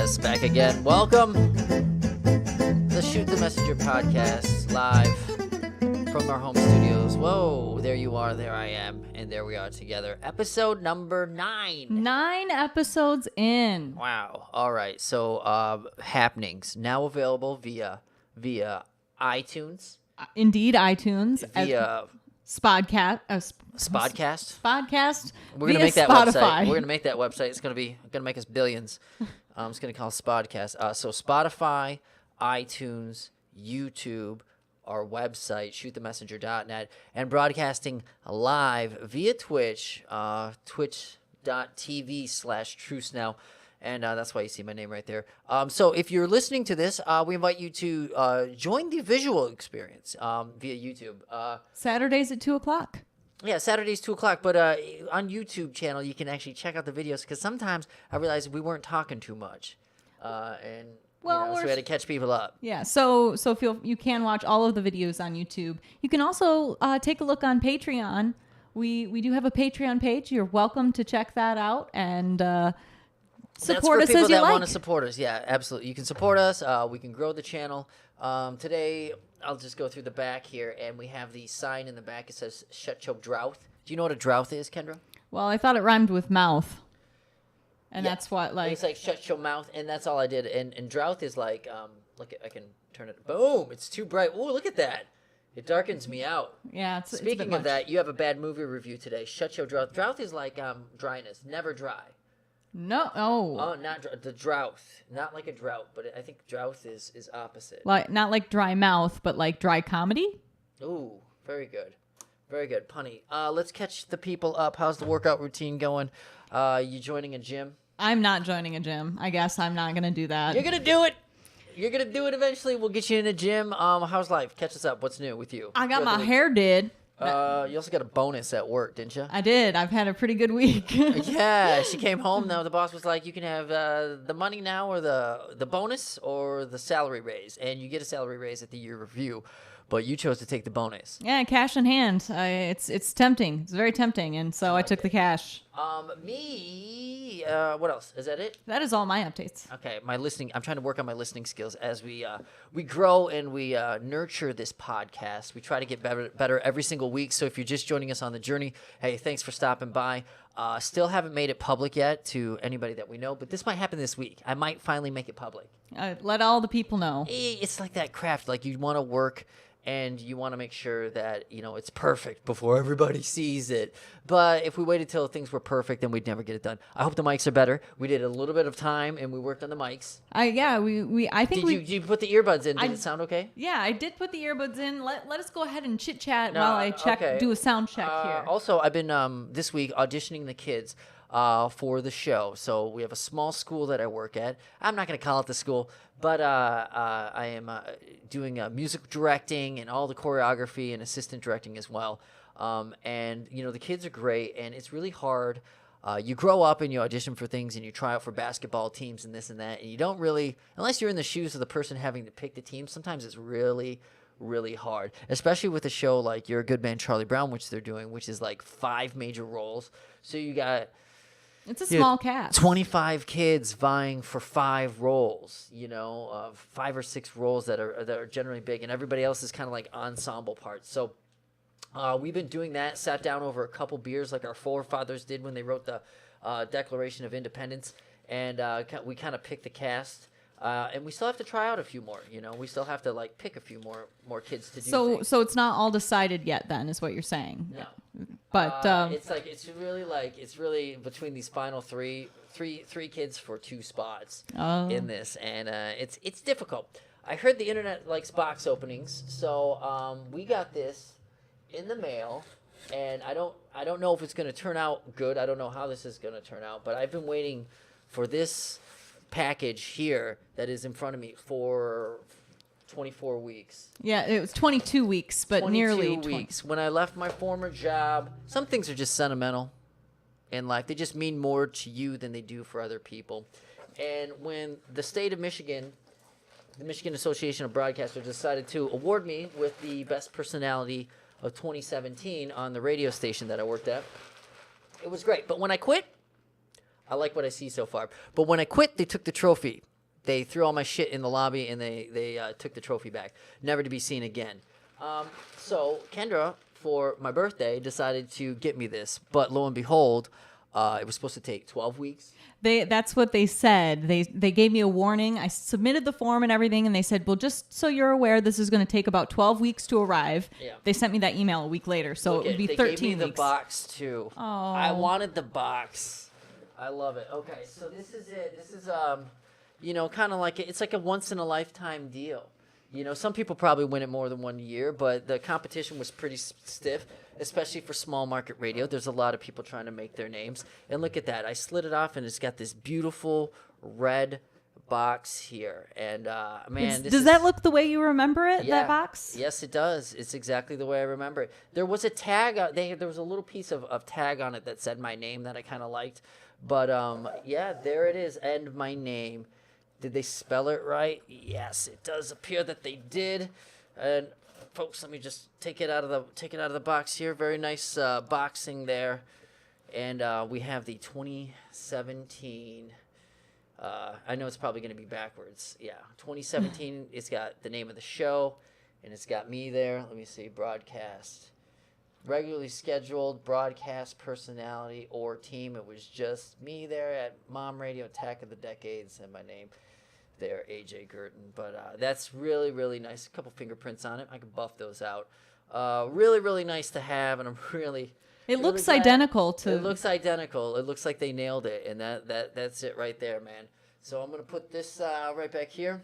Yes, back again. Welcome. The Shoot the Messenger podcast live from our home studios. Whoa, there you are, there I am, and there we are together. Episode number 9. 9 episodes in. Wow. All right. So, happenings now available via iTunes. Indeed, iTunes. Via Spodcast. Spodcast. Podcast. We're gonna via make that Spotify. website. We're gonna make that website. It's gonna make us billions. It's gonna call Spodcast. So Spotify, iTunes, YouTube, our website, shootthemessenger.net, and broadcasting live via Twitch, twitch.tv/truthsnow. And that's why you see my name right there. So if you're listening to this, we invite you to join the visual experience via YouTube. Saturdays at 2 o'clock. Yeah, Saturday's 2 o'clock. But on YouTube channel, you can actually check out the videos because sometimes I realized we weren't talking too much. So we had to catch people up. Yeah, so if you can watch all of the videos on YouTube. You can also take a look on Patreon. We do have a Patreon page. You're welcome to check that out and support us as you like. That's for people that want to support us. Yeah, absolutely. You can support us. We can grow the channel. Today, I'll just go through the back here, and we have the sign in the back. It says "Shut Your Drouth." Do you know what a drought is, Kendra? Well, I thought it rhymed with mouth. And that's what, like... It's like shut your mouth, and that's all I did. And drought is like, look, I can turn it. Boom! It's too bright. Oh, look at that. It darkens me out. Yeah, Speaking of that, you have a bad movie review today. Shut your drought. Drought is like dryness, never dry. No, oh. Oh, not the drought. Not like a drought, but I think drought is opposite. Like not like dry mouth, but like dry comedy? Ooh, very good. Very good. Punny. Let's catch the people up. How's the workout routine going? You joining a gym? I'm not joining a gym. I guess I'm not going to do that. You're going to do it. You're going to do it eventually. We'll get you in a gym. How's life? Catch us up. What's new with you? I got my hair did. You also got a bonus at work, didn't you? I did. I've had a pretty good week. Yeah, she came home. Now the boss was like, you can have the money now or the bonus or the salary raise. And you get a salary raise at the year review. But you chose to take the bonus. Yeah, cash in hand. It's tempting. It's very tempting. And so I took the cash. What else? Is that it? That is all my updates. Okay, my listening. I'm trying to work on my listening skills as we grow and we nurture this podcast. We try to get better every single week. So if you're just joining us on the journey, hey, thanks for stopping by. Still haven't made it public yet to anybody that we know, but this might happen this week. I might finally make it public. Let all the people know. It's like that craft. Like you want to work and you want to make sure that, it's perfect before everybody sees it. But if we waited till things were perfect, then we'd never get it done. I hope the mics are better. We did a little bit of time, and we worked on the mics. I think Did you put the earbuds in? Did it sound okay? Yeah, I did put the earbuds in. Let us go ahead and chit-chat while I do a sound check here. Also, I've been, this week, auditioning the kids for the show. So we have a small school that I work at. I'm not going to call it the school, but I am doing music directing and all the choreography and assistant directing as well. And the kids are great, and it's really hard. You grow up and you audition for things and you try out for basketball teams and this and that, and you don't really, unless you're in the shoes of the person having to pick the team, sometimes it's really, really hard, especially with a show like You're a Good Man, Charlie Brown, which they're doing, which is like 5 major roles. So you got... It's a small cast. 25 kids vying for 5 roles, 5 or 6 roles that are generally big, and everybody else is kind of like ensemble parts. So we've been doing that, sat down over a couple beers like our forefathers did when they wrote the Declaration of Independence, and we kind of picked the cast. And we still have to try out a few more, We still have to pick a few more kids to do things. So it's not all decided yet, then, is what you're saying. No. But it's really between these final three kids for 2 spots in this, and it's difficult. I heard the internet likes box openings, so we got this in the mail, and I don't know if it's going to turn out good. I don't know how this is going to turn out, but I've been waiting for this package here that is in front of me for 24 weeks. Yeah, it was 22 weeks, but nearly 22 weeks. When I left my former job, some things are just sentimental in life. They just mean more to you than they do for other people. And when the state of Michigan, the Michigan Association of Broadcasters, decided to award me with the best personality of 2017 on the radio station that I worked at, it was great. But when I quit, I like what I see so far. But when I quit, they took the trophy. they threw all my shit in the lobby, and they took the trophy back, never to be seen again. So Kendra, for my birthday, decided to get me this, but lo and behold, it was supposed to take 12 weeks. That's what they said. They gave me a warning. I submitted the form and everything, and they said, well, just so you're aware, this is going to take about 12 weeks to arrive. Yeah. They sent me that email a week later, so it would be 13 weeks. They gave me the box, too. Oh. I wanted the box. I love it. Okay, so this is it. This is, kind of like, it's like a once-in-a-lifetime deal. Some people probably win it more than 1 year, but the competition was pretty stiff, especially for small market radio. There's a lot of people trying to make their names. And look at that. I slid it off, and it's got this beautiful red box here. And, man, does that look the way you remember it, that box? Yes, it does. It's exactly the way I remember it. There was a tag. There was a little piece of tag on it that said my name that I kind of liked. But, there it is, and my name. Did they spell it right? Yes, it does appear that they did. And folks, let me just take it out of the box here. Very nice boxing there. And we have the 2017. I know it's probably going to be backwards. Yeah, 2017. It's got the name of the show, and it's got me there. Let me see. Broadcast. Regularly scheduled broadcast personality or team. It was just me there at Mom Radio Attack of the Decades, and my name there, AJ Girton. But that's really, really nice. A couple fingerprints on it. I can buff those out. Really, really nice to have, and I'm really. It looks identical to. It looks identical. It looks like they nailed it, and that's it right there, man. So I'm gonna put this right back here.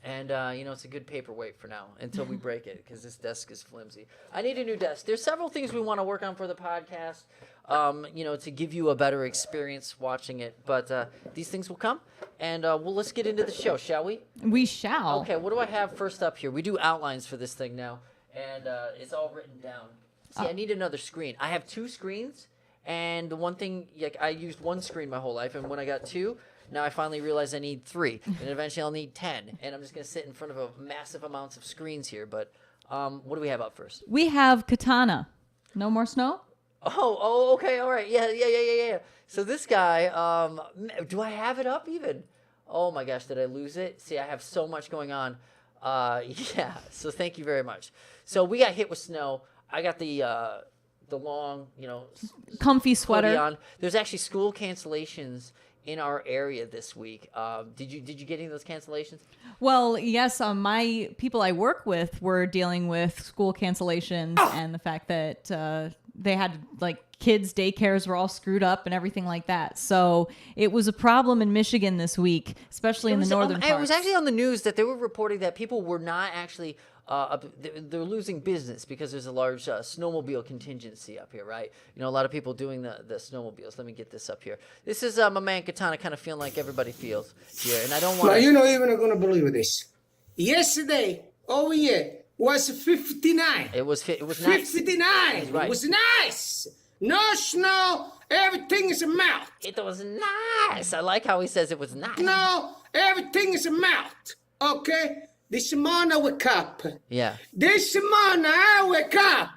And, it's a good paperweight for now until we break it because this desk is flimsy. I need a new desk. There's several things we want to work on for the podcast, to give you a better experience watching it. But these things will come. And, let's get into the show, shall we? We shall. Okay, what do I have first up here? We do outlines for this thing now. And it's all written down. See, I need another screen. I have 2 screens. And the one thing, I used 1 screen my whole life. And when I got 2... Now I finally realize I need 3, and eventually I'll need 10, and I'm just going to sit in front of a massive amounts of screens here. But what do we have up first? We have Katana. No More Snow? Oh, okay, all right. Yeah. So this guy, do I have it up even? Oh my gosh, did I lose it? See, I have so much going on. Yeah, so thank you very much. So we got hit with snow. I got the long, comfy sweater on. There's actually school cancellations in our area this week. Did you get any of those cancellations? Well, yes. My people I work with were dealing with school cancellations and the fact that they had kids' daycares were all screwed up and everything like that. So it was a problem in Michigan this week, especially in the northern parts. It was actually on the news that they were reporting that people were not actually they're losing business because there's a large snowmobile contingency up here, right? A lot of people doing the snowmobiles. Let me get this up here. This is my man Katana kind of feeling like everybody feels here, and I don't want. Now you're not even going to believe this. Yesterday, over here, was 59. It was nice. 59. Right. It was nice. No snow. Everything is a melt. It was nice. I like how he says it was nice. No, everything is a melt. Okay. This morning I wake up. Yeah. This morning I wake up.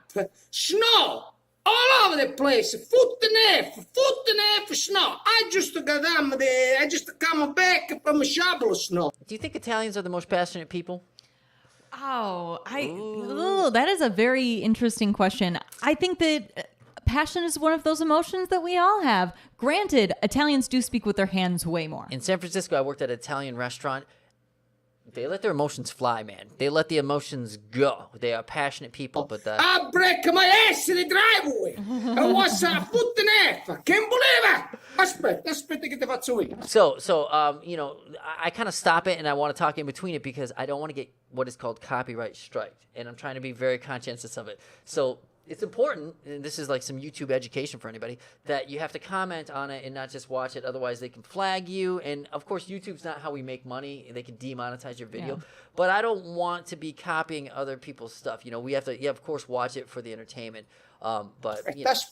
Snow all over the place. Foot and half of snow. I just come back from a shovel of snow. Do you think Italians are the most passionate people? That is a very interesting question. I think that passion is one of those emotions that we all have. Granted, Italians do speak with their hands way more. In San Francisco, I worked at an Italian restaurant. They let their emotions fly, man. They let the emotions go. They are passionate people, but... I break my ass in the driveway. It was a foot and a half. Can't believe it. Aspetta che ti faccio io. So, I kind of stop it, and I want to talk in between it because I don't want to get what is called copyright strike, and I'm trying to be very conscientious of it. So... It's important, and this is like some YouTube education for anybody, that you have to comment on it and not just watch it. Otherwise, they can flag you. And, of course, YouTube's not how we make money. They can demonetize your video. Yeah. But I don't want to be copying other people's stuff. We have to, of course, watch it for the entertainment. But,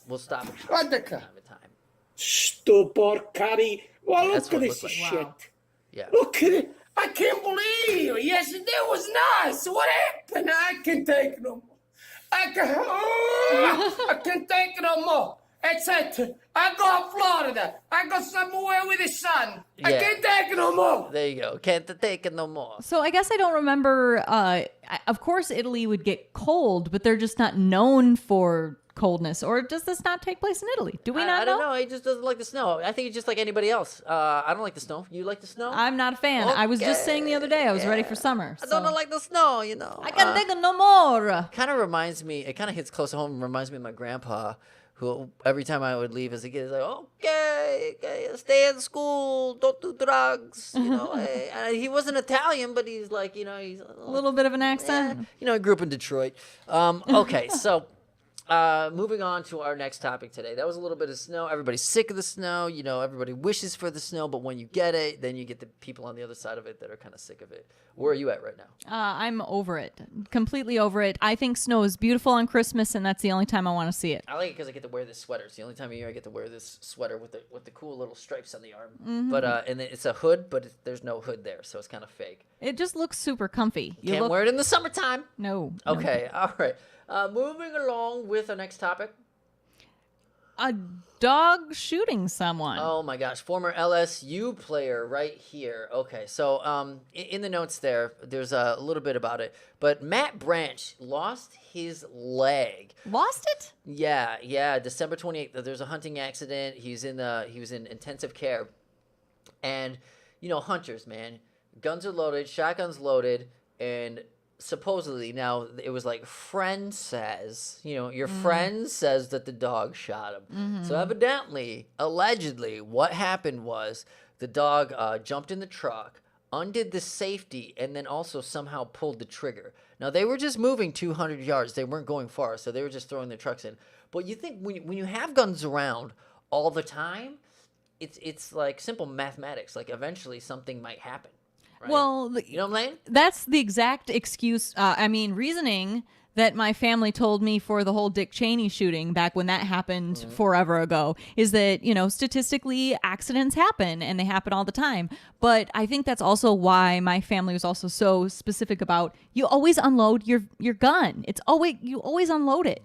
we'll stop it from time to time. Sto porcari. Well, look at this shit. Wow. Yeah. Look at it. I can't believe it. Yesterday was nice. What happened? I can't take no more. I can't take it no more. It's it. I go to Florida. I go somewhere with the sun. I Yeah. can't take it no more. There you go. Can't take it no more. So I guess I don't remember. Of course, Italy would get cold, but they're just not known for coldness. Or does this not take place in Italy? Do we not I know? don't know. He just doesn't like the snow. I think he's just like anybody else. I don't like the snow. You like the snow? I'm not a fan. I was just saying the other day I was ready for summer. I don't like the snow, you know. I can't take it no more. Kind of reminds me, it kind of hits close to home, reminds me of my grandpa, who every time I would leave as a kid, he's like, okay, stay in school, don't do drugs, you know. He wasn't Italian, but he's like, you know, he's A little bit of an accent. you know, I grew up in Detroit. Okay, so moving on to our next topic today. That was a little bit of snow. Everybody's sick of the snow. You know, everybody wishes for the snow, but when you get it, then you get the people on the other side of it that are kind of sick of it. Where are you at right now? I'm over it. Completely over it. I think snow is beautiful on Christmas, and that's the only time I want to see it. I like it because I get to wear this sweater. It's the only time of year I get to wear this sweater with the cool little stripes on the arm. But and it's a hood, but there's no hood there, so it's kind of fake. It just looks super comfy. Can't wear it in the summertime. No. Okay, all right. Moving along with our next topic. A dog shooting someone. Oh my gosh, former LSU player right here. Okay, so in the notes there's a little bit about it, but Matt Branch lost his leg. Lost it? Yeah, December 28th. There's a hunting accident. He was in intensive care, and you know, hunters, man, guns are loaded, shotguns loaded, and supposedly now it was like friend says, you know, your friend says that the dog shot him. So evidently, allegedly, what happened was the dog jumped in the truck, undid the safety, and then also somehow pulled the trigger. Now they were just moving 200 yards. They weren't going far, so they were just throwing their trucks in. But you think when you have guns around all the time, it's like simple mathematics. Like eventually something might happen. Right? Well, you know what I'm saying? that's the exact excuse, reasoning that my family told me for the whole Dick Cheney shooting back when that happened forever ago, is that, you know, statistically accidents happen and they happen all the time. But I think that's also why my family was also so specific about you always unload your gun. You always unload it.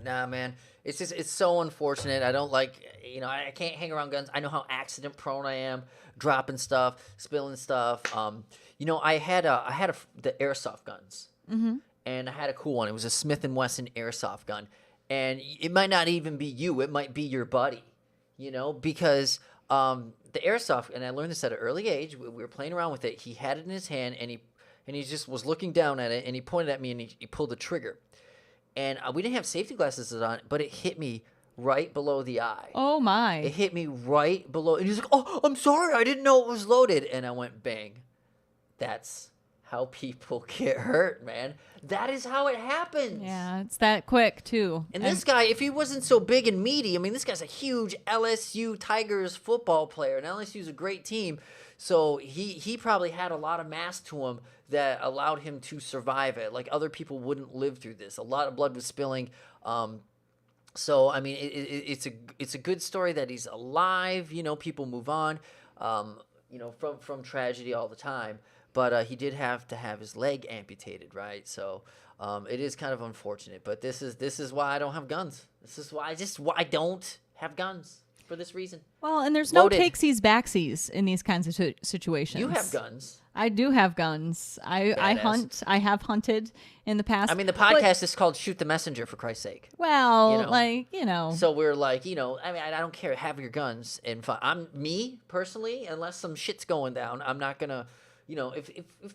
Nah, man. It's so unfortunate. I don't like, you know, I can't hang around guns. I know how accident prone I am, dropping stuff, spilling stuff. You know, I had the airsoft guns, and I had a cool one. It was a Smith & Wesson airsoft gun, and it might not even be you. It might be your buddy, you know, because the airsoft, and I learned this at an early age. We were playing around with it. He had it in his hand, and he just was looking down at it, and he pointed at me, and he pulled the trigger. And we didn't have safety glasses on, but it hit me right below the eye. Oh, my. It hit me right below. And he's like, oh, I'm sorry. I didn't know it was loaded. And I went, bang. That's how people get hurt, man. That is how it happens. Yeah, it's that quick, too. And this guy, if he wasn't so big and meaty, I mean, this guy's a huge LSU Tigers football player. And LSU's a great team. So he probably had a lot of mass to him that allowed him to survive it. Like other people wouldn't live through this. A lot of blood was spilling. So I mean, it's a good story that he's alive. You know, people move on. You know, from tragedy all the time. But he did have to have his leg amputated, right? So it is kind of unfortunate. But this is why I don't have guns. This is why I don't have guns. For this reason. Well, and there's Loaded. no takesies backsies in these kinds of situations. You have guns. I do have guns. I hunt. I have hunted in the past. I mean, the podcast is called Shoot the Messenger, for Christ's sake. Well, You know. like, you know. So we're like, you know, I mean, I don't care. Have your guns and fun. I'm me personally, unless some shit's going down, I'm not gonna. You know, if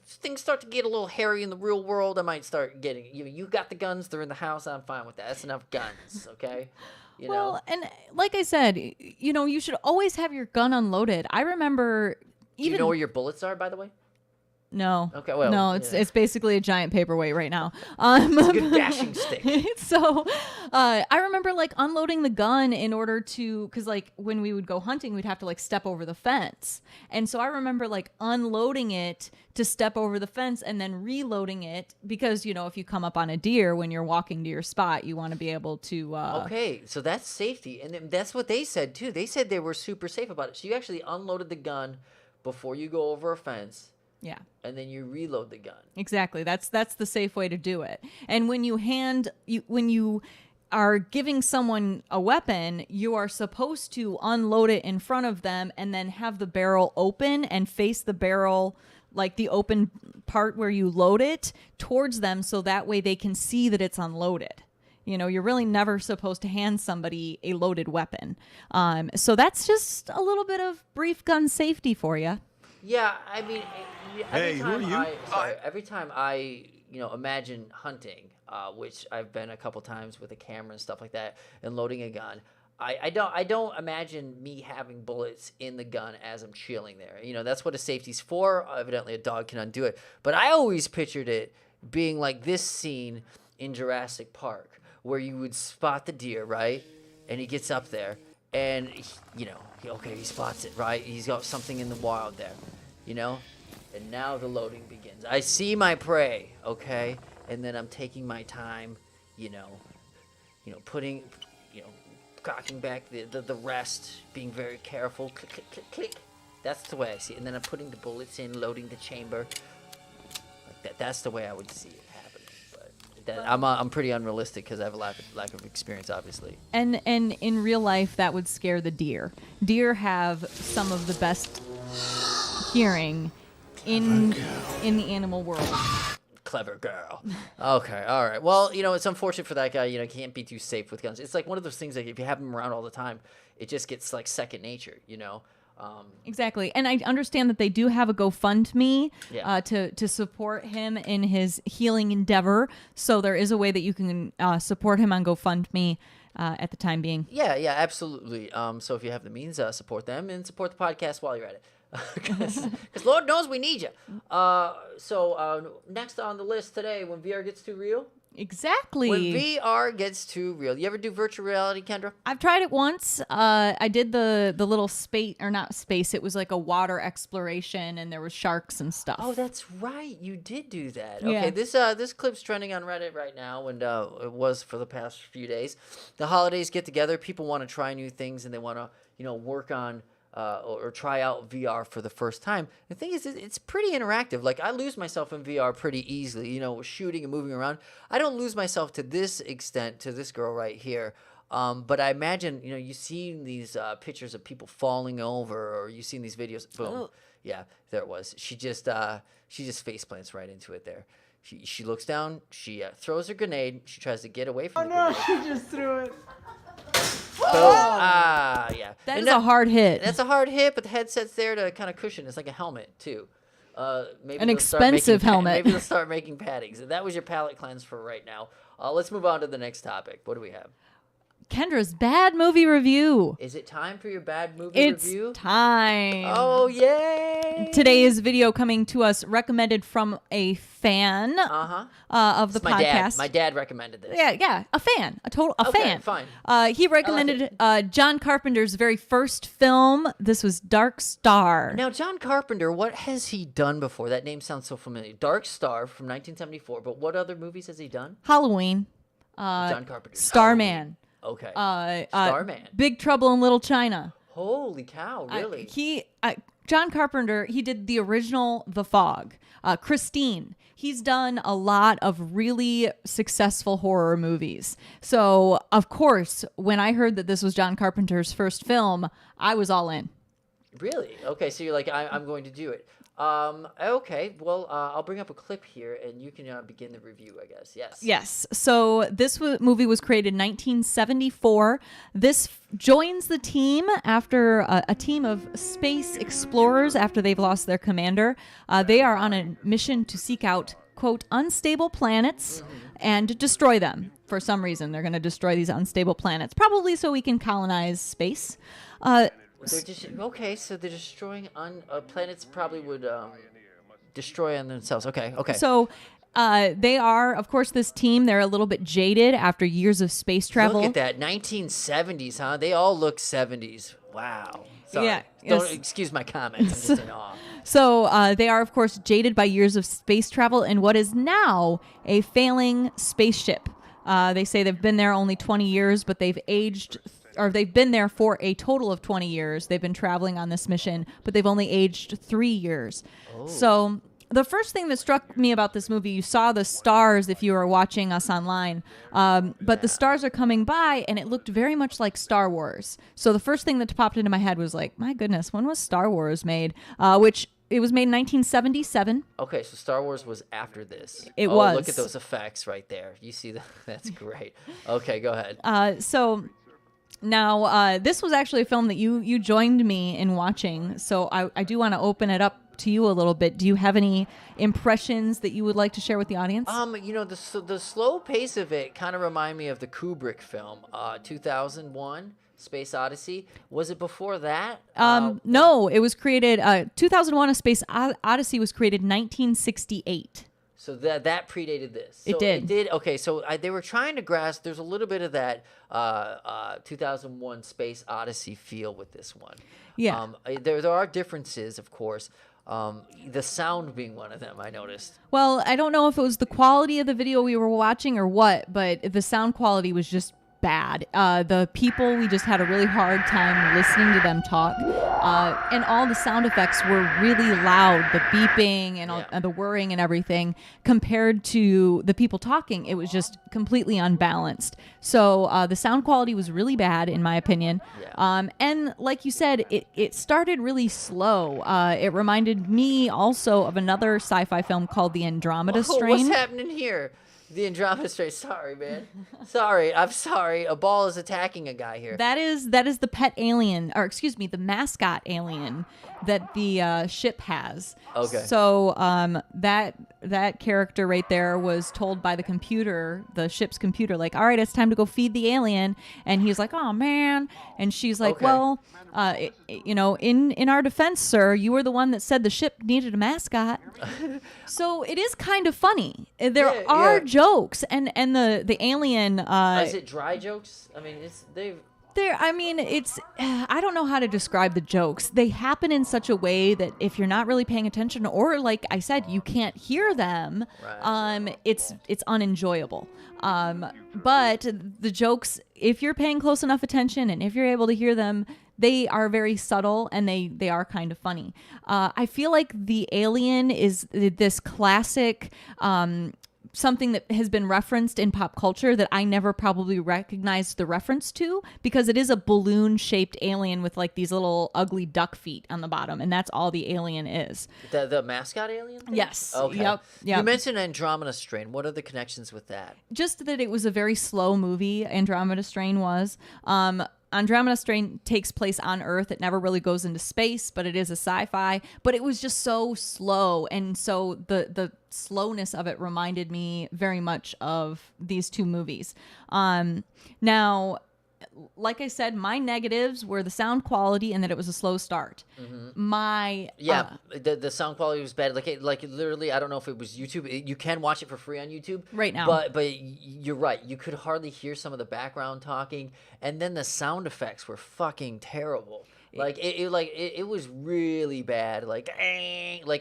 things start to get a little hairy in the real world, I might start getting. You got the guns. They're in the house. I'm fine with that. That's enough guns, okay? You know? Well, and like I said, you know, you should always have your gun unloaded. I remember Do you know where your bullets are, by the way? No. Okay, well, no, yeah. it's basically a giant paperweight right now. It's a good bashing stick. So, I remember like unloading the gun in order to, because like when we would go hunting, we'd have to like step over the fence, and so I remember like unloading it to step over the fence and then reloading it because, you know, if you come up on a deer when you're walking to your spot, you want to be able to. Okay, so that's safety, and then that's what they said too. They said they were super safe about it. So you actually unloaded the gun before you go over a fence. Yeah. And then you reload the gun. Exactly. That's the safe way to do it. And when you are giving someone a weapon, you are supposed to unload it in front of them and then have the barrel open and face the barrel, like the open part where you load it, towards them, so that way they can see that it's unloaded. You know, you're really never supposed to hand somebody a loaded weapon. So that's just a little bit of brief gun safety for you. Yeah, I mean, Hey, who are you? Every time I imagine hunting, which I've been a couple times with a camera and stuff like that, and loading a gun, I don't imagine me having bullets in the gun as I'm chilling there. You know, that's what a safety's for. Evidently, a dog can undo it. But I always pictured it being like this scene in Jurassic Park, where you would spot the deer, right? And he gets up there, and he spots it, right? He's got something in the wild there, you know? And now the loading begins. I see my prey, okay? And then I'm taking my time, putting, cocking back the rest, being very careful. Click, click, click, click. That's the way I see it. And then I'm putting the bullets in, loading the chamber. Like that. That's the way I would see it happening. But I'm pretty unrealistic because I have a lack of experience, obviously. And in real life, that would scare the deer. Deer have some of the best hearing in the animal world. Clever girl. Okay, all right. Well, it's unfortunate for that guy. Can't be too safe with guns. It's like one of those things that if you have them around all the time, it just gets like second nature, Exactly. And I understand that they do have a GoFundMe to support him in his healing endeavor. So there is a way that you can support him on GoFundMe at the time being. Yeah, absolutely. So if you have the means, support them and support the podcast while you're at it. Because Lord knows we need you. So next on the list today, when VR gets too real. Exactly. When VR gets too real. You ever do virtual reality, Kendra? I've tried it once. I did the little space, or not space. It was like a water exploration, and there was sharks and stuff. Oh, that's right. You did do that. Yeah. Okay, this clip's trending on Reddit right now, and it was for the past few days. The holidays get together. People want to try new things, and they want to, work on or try out VR for the first time. The thing is, it's pretty interactive. Like, I lose myself in VR pretty easily, shooting and moving around. I don't lose myself to this extent, to this girl right here. But I imagine, you've seen these pictures of people falling over, or you've seen these videos. Boom. Oh. Yeah, there it was. She just face plants right into it there. She looks down. She throws her grenade. She tries to get away from the grenade. She just threw it. Boom. Yeah. That is a hard hit. That's a hard hit, but the headset's there to kind of cushion. It's like a helmet, too. Maybe An expensive helmet. Maybe they'll start making paddings. And that was your palate cleanse for right now. Let's move on to the next topic. What do we have? Kendra's bad movie review. Is it time for your bad movie review? It's time. Oh, yay! Today's video coming to us recommended from a fan of the podcast. My dad recommended this. Yeah, a fan, a fan. Fine. He recommended John Carpenter's very first film. This was Dark Star. Now, John Carpenter, what has he done before? That name sounds so familiar. Dark Star from 1974, but what other movies has he done? Halloween. John Carpenter. Starman. Okay. Starman. Big Trouble in Little China. Holy cow! Really? John Carpenter. He did the original The Fog. Christine. He's done a lot of really successful horror movies. So, of course, when I heard that this was John Carpenter's first film, I was all in. Really? Okay, so you're like, I'm going to do it. Okay, well, I'll bring up a clip here, and you can begin the review, I guess. Yes. Yes. So this movie was created in 1974. This joins the team after a team of space explorers after they've lost their commander. They are on a mission to seek out, quote, unstable planets and destroy them. For some reason, they're going to destroy these unstable planets, probably so we can colonize space. So they're destroying planets. Probably would destroy on themselves. Okay. So they are, of course, this team. They're a little bit jaded after years of space travel. Look at that, 1970s, huh? They all look 70s. Wow. Sorry. Yeah. Don't excuse my comments. I'm just in awe. So they are, of course, jaded by years of space travel in what is now a failing spaceship. They say they've been there only 20 years, but they've aged. Or they've been there for a total of 20 years. They've been traveling on this mission, but they've only aged 3 years. Oh. So the first thing that struck me about this movie, you saw the stars if you were watching us online, but the stars are coming by, and it looked very much like Star Wars. So the first thing that popped into my head was like, my goodness, when was Star Wars made? Which it was made in 1977. Okay, so Star Wars was after this. It was. Look at those effects right there. You see that? That's great. Okay, go ahead. So now this was actually a film that you joined me in watching. So I do want to open it up to you a little bit. Do you have any impressions that you would like to share with the audience? The slow pace of it kind of remind me of the Kubrick film, 2001. Space Odyssey. Was it before that? No, it was created 2001: A Space Odyssey was created 1968. So that predated this. So It did. It did. Okay, so they were trying to grasp. There's a little bit of that 2001 Space Odyssey feel with this one. Yeah. There are differences, of course. The sound being one of them, I noticed. Well, I don't know if it was the quality of the video we were watching or what, but the sound quality was just bad. The people, we just had a really hard time listening to them talk. And all the sound effects were really loud, the beeping and all, the whirring and everything. Compared to the people talking, it was just completely unbalanced. So the sound quality was really bad, in my opinion. Yeah. And like you said, it started really slow. It reminded me also of another sci-fi film called The Andromeda Strain. What's happening here? The Andromeda Strain. Sorry, man. Sorry. I'm sorry. A ball is attacking a guy here. That is the pet alien, or excuse me, the mascot alien that the ship has. Okay. So that character right there was told by the computer, the ship's computer, like, all right, it's time to go feed the alien. And he's like, oh man. And she's like, Okay. well, in our defense, sir, you were the one that said the ship needed a mascot. So it is kind of funny. There are jokes, and the alien. Is it dry jokes? I mean, It's I don't know how to describe the jokes. They happen in such a way that if you're not really paying attention, or like I said, you can't hear them, Right. it's unenjoyable. But the jokes, if you're paying close enough attention and if you're able to hear them, they are very subtle and they are kind of funny. I feel like the alien is this classic something that has been referenced in pop culture that I never probably recognized the reference to, because it is a balloon-shaped alien with like these little ugly duck feet on the bottom, and that's all the alien is. the mascot alien thing? Yes. Okay. Yep. You mentioned Andromeda Strain. What are the connections with that? Just that it was a very slow movie, Andromeda Strain was. Andromeda Strain takes place on Earth. It never really goes into space, but it is a sci-fi. But it was just so slow, and so the slowness of it reminded me very much of these two movies. Now, like I said, my negatives were the sound quality and that it was a slow start. The sound quality was bad. Like literally, I don't know if it was YouTube. You can watch it for free on YouTube right now. But you're right. You could hardly hear some of the background talking, and then the sound effects were fucking terrible. Like it was really bad. Like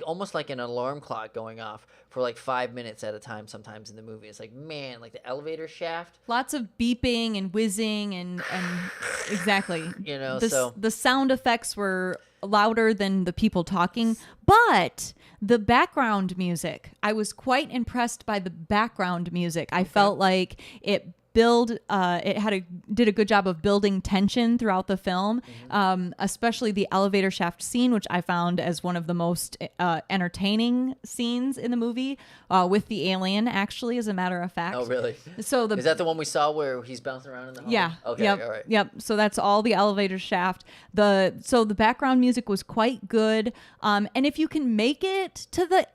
almost like an alarm clock going off for like 5 minutes at a time. Sometimes in the movie, it's like, man, like the elevator shaft. Lots of beeping and whizzing and exactly. So the sound effects were louder than the people talking, but the background music, I was quite impressed by the background music. I felt like it did a good job of building tension throughout the film, especially the elevator shaft scene, which I found as one of the most entertaining scenes in the movie, with the alien, actually, as a matter of fact. Oh, really? So is that the one we saw where he's bouncing around in the hall? Yeah. Okay. Yep, all right. Yep. So that's all the elevator shaft. So the background music was quite good. And if you can make it to the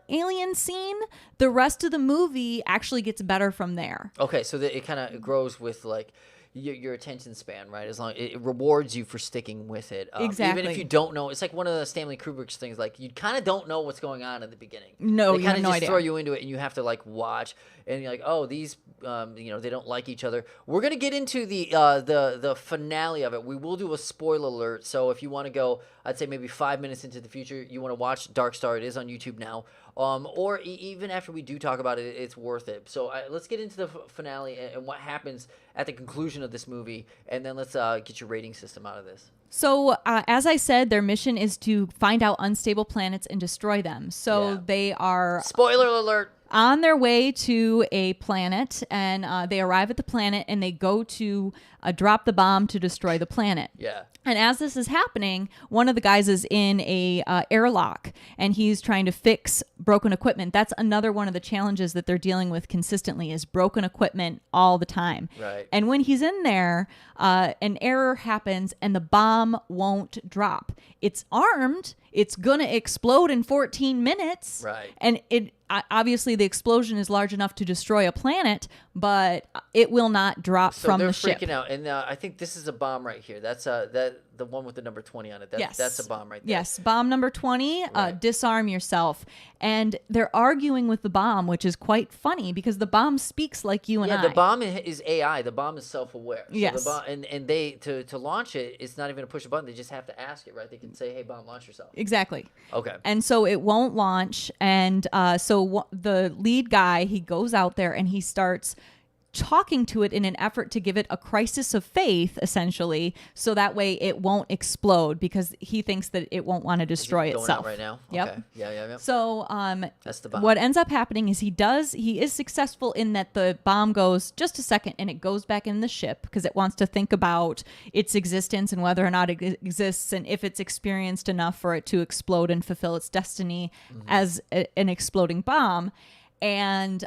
alien scene, the rest of the movie actually gets better from there. Okay, so it kind of grows with like your attention span, right? As long it rewards you for sticking with it. Exactly. Even if you don't know, it's like one of the Stanley Kubrick's things. Like you kind of don't know what's going on in the beginning. No, they you have no just idea. throw you into it, and you have to like watch, and you're like, oh, these, they don't like each other. We're gonna get into the finale of it. We will do a spoiler alert. So if you want to go, I'd say maybe 5 minutes into the future, you want to watch Dark Star. It is on YouTube now. Or even after we do talk about it, it's worth it. So let's get into the finale and what happens at the conclusion of this movie, and then let's get your rating system out of this. So, as I said, their mission is to find out unstable planets and destroy them. So they are Spoiler alert. on their way to a planet, and they arrive at the planet, and they go to drop the bomb to destroy the planet. Yeah. And as this is happening, one of the guys is in a airlock, and he's trying to fix broken equipment. That's another one of the challenges that they're dealing with consistently is broken equipment all the time. Right. And when he's in there, an error happens, and the bomb won't drop. It's armed. It's gonna explode in 14 minutes. Right. And obviously the explosion is large enough to destroy a planet, but it will not drop So from they're the ship. freaking out, and I think this is a bomb right here. That's the one with the number 20 on it. Yes. That's a bomb right there. Yes, bomb number 20, Right. disarm yourself. And they're arguing with the bomb, which is quite funny because the bomb speaks like you and I. Yeah, the bomb is AI. The bomb is self-aware. So Yes. The bomb, and they to launch it, it's not even to push a button. They just have to ask it, right? They can say, "Hey, bomb, launch yourself." Exactly. Okay. And so it won't launch. And the lead guy, he goes out there and he starts talking to it in an effort to give it a crisis of faith, essentially, so that way it won't explode because he thinks that it won't want to destroy Going itself. out right now. Yep. Okay. Yeah. So That's the bomb. what ends up happening is he is successful in that the bomb goes just a second and it goes back in the ship because it wants to think about its existence and whether or not it exists and if it's experienced enough for it to explode and fulfill its destiny as an exploding bomb. And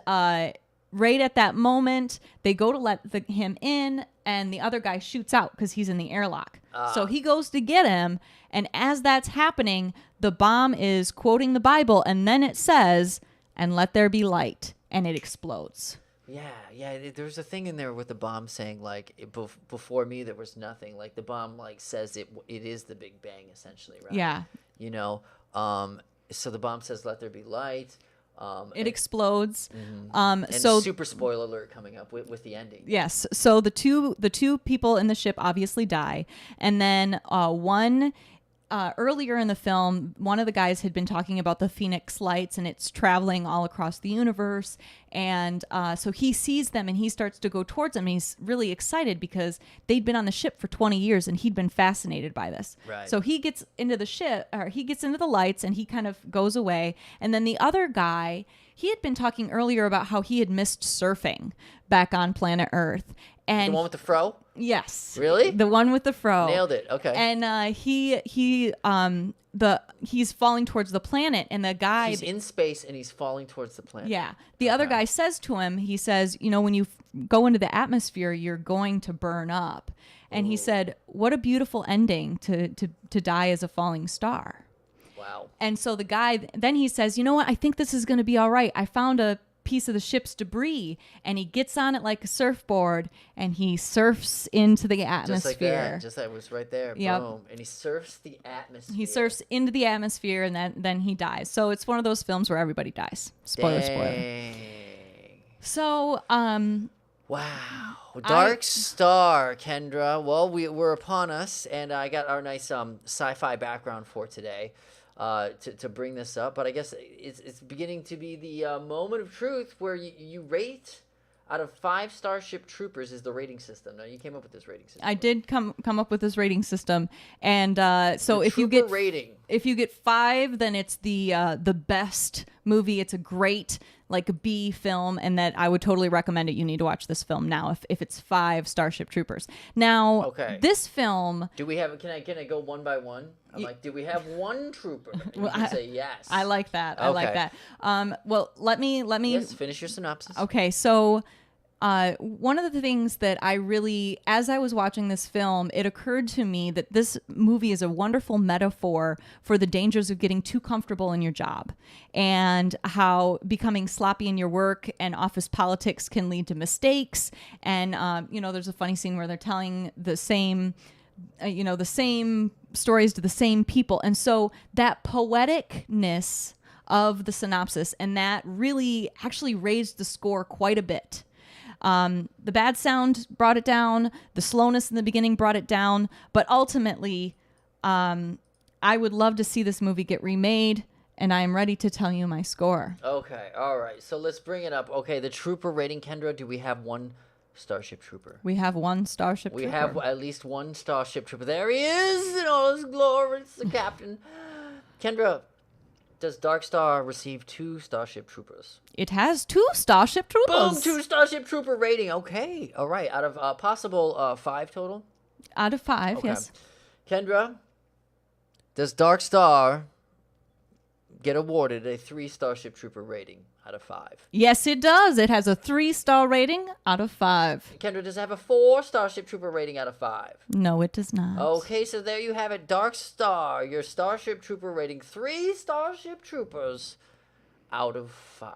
right at that moment, they go to let him in, and the other guy shoots out because he's in the airlock. So he goes to get him, and as that's happening, the bomb is quoting the Bible, and then it says, "And let there be light," and it explodes. Yeah. There's a thing in there with the bomb saying like before me there was nothing. Like the bomb like says it is the Big Bang essentially, right? Yeah. You know. So the bomb says, "Let there be light." It explodes. And So super spoiler alert coming up with the ending. yes, so the two people in the ship obviously die, and then one. Earlier in the film, one of the guys had been talking about the Phoenix Lights and it's traveling all across the universe. And so he sees them and he starts to go towards them. And he's really excited because they'd been on the ship for 20 years and he'd been fascinated by this. Right. So he gets into the ship, or he gets into the lights and he kind of goes away. And then the other guy, he had been talking earlier about how he had missed surfing back on planet Earth. And The one with the fro? yes. Really? The one with the fro. Nailed it. Okay. And he's falling towards the planet, and the guy. He's in space and he's falling towards the planet. Yeah. The other guy says to him, he says, when you go into the atmosphere, you're going to burn up. And he said, "What a beautiful ending to die as a falling star." Wow. And so the guy, then he says, "You know what? I think this is going to be all right. I found a piece of the ship's debris," and he gets on it like a surfboard and he surfs into the atmosphere. Just like that. Just that was right there. Yep. Boom. And he surfs the atmosphere. He surfs into the atmosphere and then he dies. So it's one of those films where everybody dies. Spoiler. Dang. So Wow. Dark Star, Kendra. Well, we're upon us, and I got our nice sci-fi background for today to bring this up. But I guess it's beginning to be the moment of truth where you rate out of 5 Starship Troopers is the rating system. Now, you came up with this rating system. I did come up with this rating system, and so The if you trooper get rating. if you get 5, then it's the best movie. It's a great like a B film, and that I would totally recommend it. You need to watch this film now if it's 5 Starship Troopers. Now, Okay. this film, Do we have? Can I go one by one? I'm like, do we have one trooper? And you can say yes. I like that. I like Okay. that. Well, let me Yes. Finish your synopsis. Okay, so one of the things that I really, as I was watching this film, it occurred to me that this movie is a wonderful metaphor for the dangers of getting too comfortable in your job and how becoming sloppy in your work and office politics can lead to mistakes. And, there's a funny scene where they're telling the same stories to the same people. And so that poeticness of the synopsis, and that really actually raised the score quite a bit. The bad sound brought it down. The slowness in the beginning brought it down. But ultimately, I would love to see this movie get remade, and I am ready to tell you my score. Okay. All right. So let's bring it up. Okay. The trooper rating, Kendra. Do we have one Starship Trooper. We have one Starship We Trooper. have at least one Starship Trooper. There he is in all his glory. It's the captain. Kendra, does Dark Star receive 2 Starship Troopers? It has 2 Starship Troopers. Boom! 2 Starship Trooper rating. Okay. All right. Out of possible 5 total? Out of 5, Okay. yes. Kendra, does Dark Star get awarded a 3 Starship Trooper rating out of 5? Yes, it does. It has a 3-star rating out of 5. Kendra, does it have a 4 Starship Trooper rating out of 5? No, it does not. Okay, so there you have it. Dark Star, your Starship Trooper rating. 3 Starship Troopers out of 5.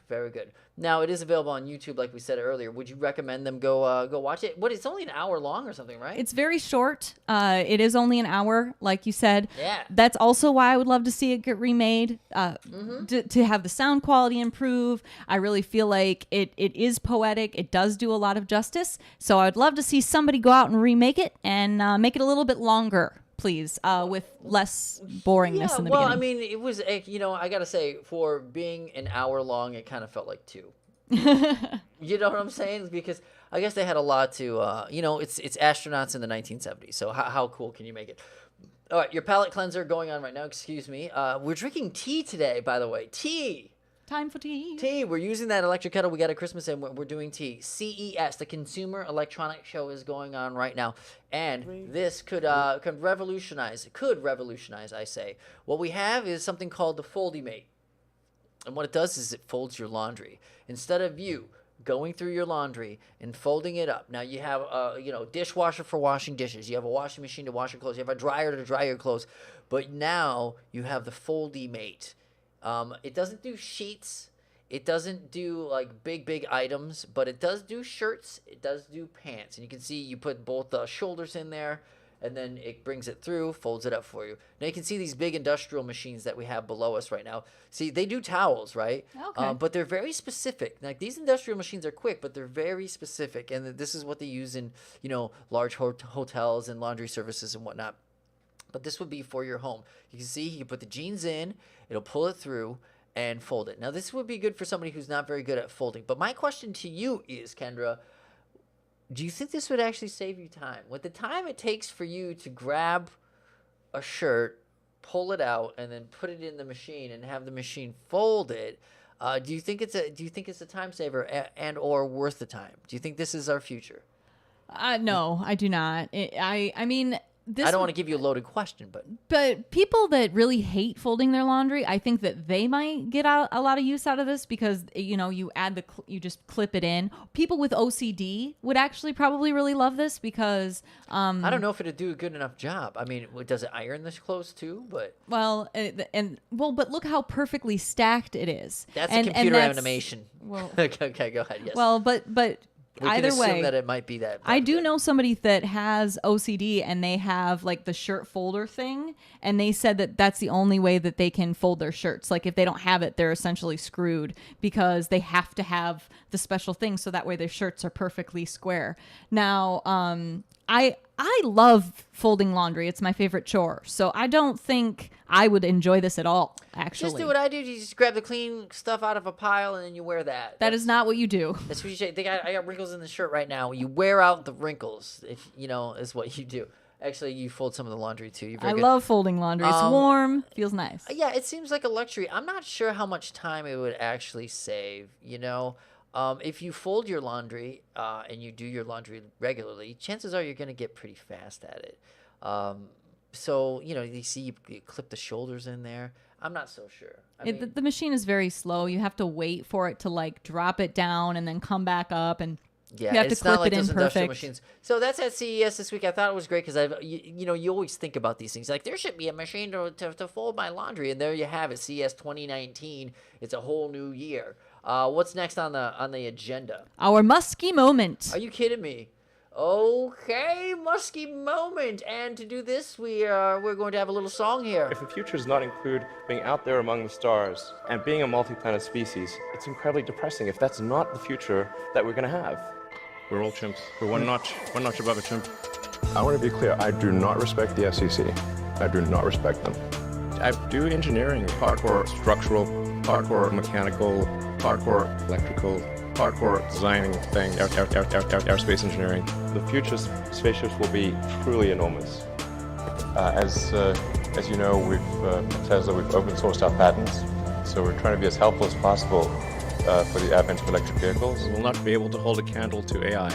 Very good. Now, it is available on YouTube, like we said earlier. Would you recommend them go watch it? What, it's only an hour long or something, right? It's very short. It is only an hour, like you said. Yeah. That's also why I would love to see it get remade, to have the sound quality improve. I really feel like it is poetic. It does do a lot of justice. So I'd love to see somebody go out and remake it and make it a little bit longer, please, with less boringness in the beginning. I mean, it was, I got to say, for being an hour long, it kind of felt like 2. You know what I'm saying? Because I guess they had a lot to, it's astronauts in the 1970s. So how cool can you make it? All right, your palate cleanser going on right now. Excuse me. We're drinking tea today, by the way. Tea. Time for tea. Tea. We're using that electric kettle we got at Christmas, and we're doing tea. CES, the Consumer Electronics Show, is going on right now, and this could revolutionize. I say. What we have is something called the Foldymate. And what it does is it folds your laundry. Instead of you going through your laundry and folding it up. Now you have a dishwasher for washing dishes. You have a washing machine to wash your clothes. You have a dryer to dry your clothes. But now you have the Foldymate. It doesn't do sheets. It doesn't do like big items, but it does do shirts. It does do pants. And you can see you put both the shoulders in there, and then it brings it through, folds it up for you. Now you can see these big industrial machines that we have below us right now. See, they do towels, right? Okay. But they're very specific. Like these industrial machines are quick, but they're very specific. And this is what they use in, large hotels and laundry services and whatnot. But this would be for your home. You can see you put the jeans in, it'll pull it through and fold it. Now this would be good for somebody who's not very good at folding. But my question to you is, Kendra, do you think this would actually save you time? With the time it takes for you to grab a shirt, pull it out, and then put it in the machine and have the machine fold it, do you think it's a time saver and or worth the time? Do you think this is our future? No, I do not. I mean, this. I don't want to give you a loaded question, But people that really hate folding their laundry, I think that they might get a lot of use out of this because, you add you just clip it in. People with OCD would actually probably really love this because... I don't know if it'd do a good enough job. I mean, does it iron this clothes too? But but look how perfectly stacked it is. That's a computer animation. Well, okay, go ahead. Yes. Well, but we either can assume way, that it might be that. I do know somebody that has OCD and they have like the shirt folder thing, and they said that that's the only way that they can fold their shirts. Like if they don't have it, they're essentially screwed because they have to have the special thing so that way their shirts are perfectly square. Now, I love folding laundry. It's my favorite chore. So I don't think I would enjoy this at all, actually. Just do what I do. You just grab the clean stuff out of a pile and then you wear that. That is not what you do. That's what you say. I got wrinkles in the shirt right now. You wear out the wrinkles, if is what you do. Actually, you fold some of the laundry too. You're very good. Love folding laundry. It's warm. Feels nice. Yeah, it seems like a luxury. I'm not sure how much time it would actually save, If you fold your laundry and you do your laundry regularly, chances are you're going to get pretty fast at it. So, you see you clip the shoulders in there. I'm not so sure. The machine is very slow. You have to wait for it to like drop it down and then come back up, and you have to clip it in perfect. Machines. So that's at CES this week. I thought it was great because you always think about these things. Like there should be a machine to fold my laundry, and there you have it. CES 2019. It's a whole new year. What's next on the agenda? Our musky moment. Are you kidding me? Okay, musky moment. And to do this, we're going to have a little song here. If the future does not include being out there among the stars and being a multi-planet species, it's incredibly depressing if that's not the future that we're going to have. We're all chimps. We're one notch above a chimp. I want to be clear, I do not respect the SEC. I do not respect them. I do engineering, hardcore structural, hardcore mechanical, hardcore electrical, hardcore designing thing, aerospace engineering. The future spaceships will be truly enormous. As you know, at Tesla, we've open sourced our patents, so we're trying to be as helpful as possible for the advent of electric vehicles. We'll not be able to hold a candle to AI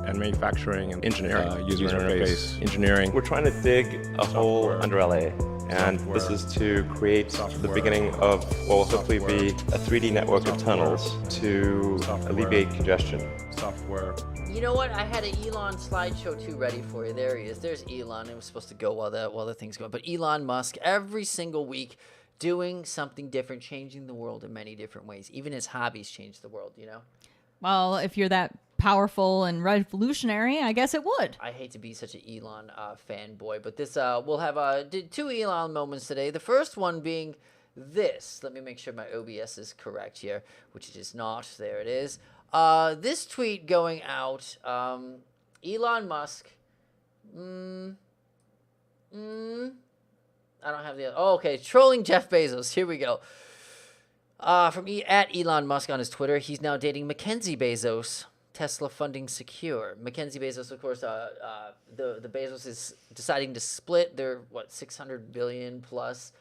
and manufacturing and engineering, user interface engineering. We're trying to dig a hole under LA, and this is to create the beginning of what will hopefully be a 3D network of tunnels to alleviate congestion. Software. You know what? I had an Elon slideshow too ready for you. There he is. There's Elon. It was supposed to go while the thing's going. But Elon Musk, every single week, doing something different, changing the world in many different ways. Even his hobbies change the world, you know? Well, if you're that powerful and revolutionary, I guess it would. I hate to be such an Elon fanboy, but this we'll have two Elon moments today. The first one being this. Let me make sure my OBS is correct here, which it is not. There it is. This tweet going out. Elon Musk. I don't have the. Oh, okay. Trolling Jeff Bezos. Here we go. At Elon Musk on his Twitter, he's now dating Mackenzie Bezos. Tesla funding secure. Mackenzie Bezos, of course, the Bezos is deciding to split their $600 billion plus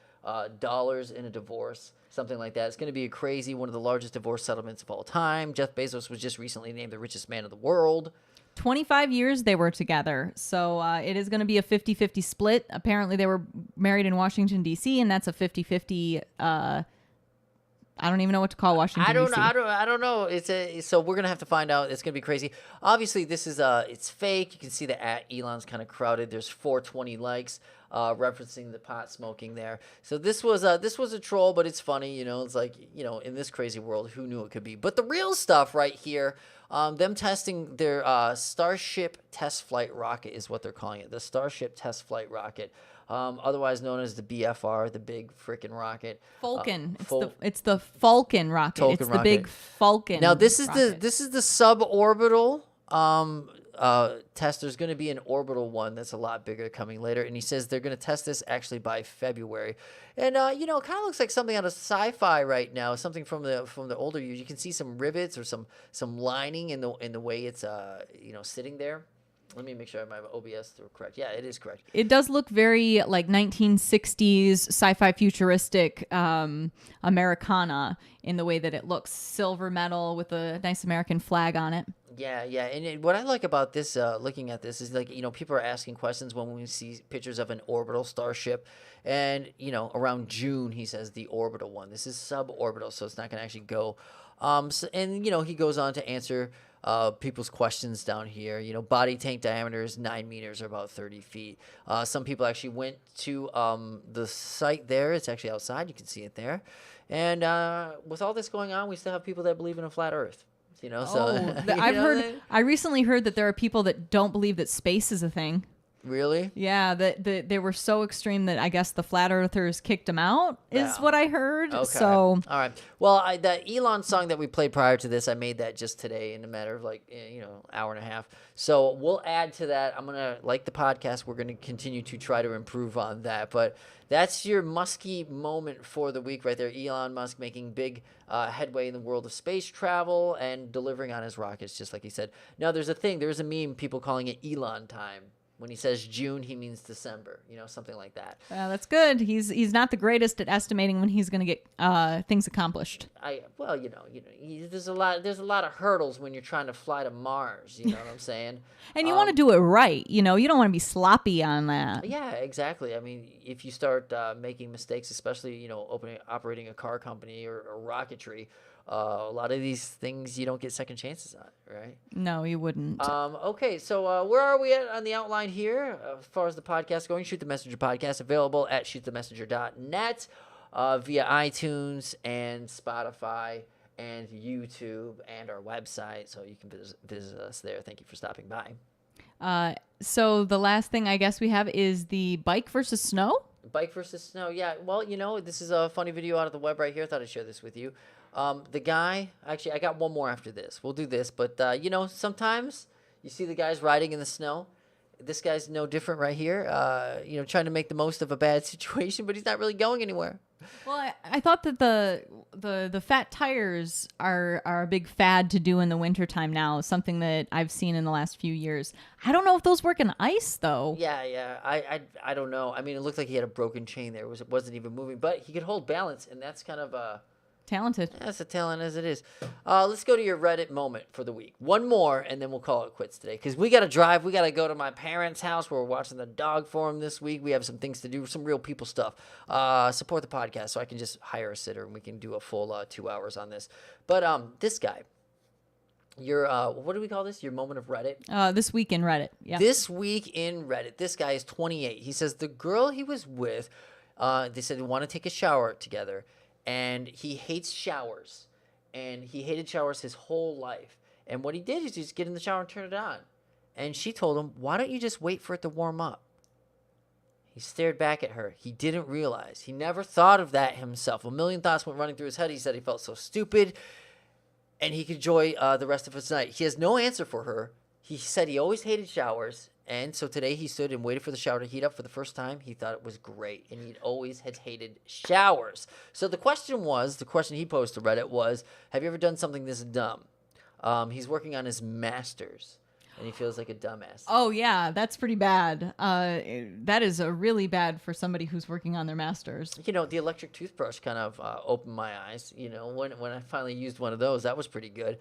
dollars in a divorce, something like that. It's going to be one of the largest divorce settlements of all time. Jeff Bezos was just recently named the richest man in the world. 25 years they were together, so it is going to be a 50-50 split. Apparently, they were married in Washington D.C., and that's a 50-50. I don't even know what to call Washington. D.C. I don't know. So we're gonna have to find out. It's gonna be crazy. Obviously, this is it's fake. You can see that at Elon's kind of crowded. There's 420 likes, referencing the pot smoking there. So this was a troll, but it's funny. You know, it's like, you know, in this crazy world, who knew it could be? But the real stuff right here, them testing their Starship test flight rocket is what they're calling it. The Starship test flight rocket. Otherwise known as the BFR, the big freaking rocket. Falcon. It's the Falcon rocket. It's the big Falcon. Now this is rocket. the suborbital test. There's going to be an orbital one that's a lot bigger coming later, and he says they're going to test this actually by February. And you know, it kind of looks like something out of sci-fi right now. Something from the older years. You can see some rivets or some lining in the way it's you know, sitting there. Let me make sure I have my OBS correct. Yeah, it is correct. It does look very like 1960s sci-fi futuristic Americana in the way that it looks. Silver metal with a nice American flag on it. Yeah. And what I like about this, looking at this, is like, you know, people are asking questions when we see pictures of an orbital starship. And, you know, around June, he says the orbital one. This is suborbital, so it's not going to actually go. And, you know, he goes on to answer people's questions down here. You know, body tank diameter is 9 meters or about 30 feet. Some people actually went to the site there. It's actually outside. You can see it there. And with all this going on, we still have people that believe in a flat Earth. You know, so I recently heard that there are people that don't believe that space is a thing. Really? Yeah, that they were so extreme that I guess the flat earthers kicked them out, is what I heard. Okay. So, all right. Well, that Elon song that we played prior to this, I made that just today in a matter of like, you know, hour and a half. So we'll add to that. I'm going to, like the podcast, we're going to continue to try to improve on that. But that's your Musky moment for the week right there. Elon Musk making big headway in the world of space travel and delivering on his rockets, just like he said. Now, there's a meme, people calling it Elon time. When he says June, he means December, you know, something like that. That's good. He's not the greatest at estimating when he's going to get things accomplished. There's a lot of hurdles when you're trying to fly to Mars. You know what I'm saying? And you want to do it right. You know, you don't want to be sloppy on that. Yeah, exactly. I mean, if you start making mistakes, especially, you know, operating a car company or rocketry, a lot of these things you don't get second chances on, right? No, you wouldn't. Okay, so where are we at on the outline here as far as the podcast going? Shoot the Messenger podcast, available at shootthemessenger.net via iTunes and Spotify and YouTube and our website, so you can visit us there. Thank you for stopping by. So the last thing I guess we have is the bike versus snow? Bike versus snow, yeah. Well, you know, this is a funny video out of the web right here. I thought I'd share this with you. The guy, actually, I got one more after this. We'll do this. But, you know, sometimes you see the guys riding in the snow. This guy's no different right here, you know, trying to make the most of a bad situation, but he's not really going anywhere. Well, I thought that the fat tires are a big fad to do in the wintertime now, something that I've seen in the last few years. I don't know if those work in ice, though. Yeah. I don't know. I mean, it looked like he had a broken chain there. It wasn't even moving, but he could hold balance, and that's kind of Talented. that's a talent as it is. Let's go to your Reddit moment for the week. One more, and then we'll call it quits today. Because we got to drive. We got to go to my parents' house. We're watching the dog forum this week. We have some things to do, some real people stuff. Support the podcast so I can just hire a sitter, and we can do a full 2 hours on this. But this guy, your, what do we call this? Your moment of Reddit? This week in Reddit. Yeah. This week in Reddit. This guy is 28. He says the girl he was with, they said they want to take a shower together. And he hates showers. And he hated showers his whole life. And what he did is just get in the shower and turn it on. And she told him, why don't you just wait for it to warm up? He stared back at her. He didn't realize. He never thought of that himself. A million thoughts went running through his head. He said he felt so stupid. And he could enjoy the rest of his night. He has no answer for her. He said he always hated showers. And so today he stood and waited for the shower to heat up for the first time. He thought it was great. And he'd always had hated showers. So the question he posed to Reddit was, have you ever done something this dumb? He's working on his master's. And he feels like a dumbass. Oh, yeah. That's pretty bad. That is really bad for somebody who's working on their master's. You know, the electric toothbrush kind of opened my eyes. You know, when I finally used one of those, that was pretty good.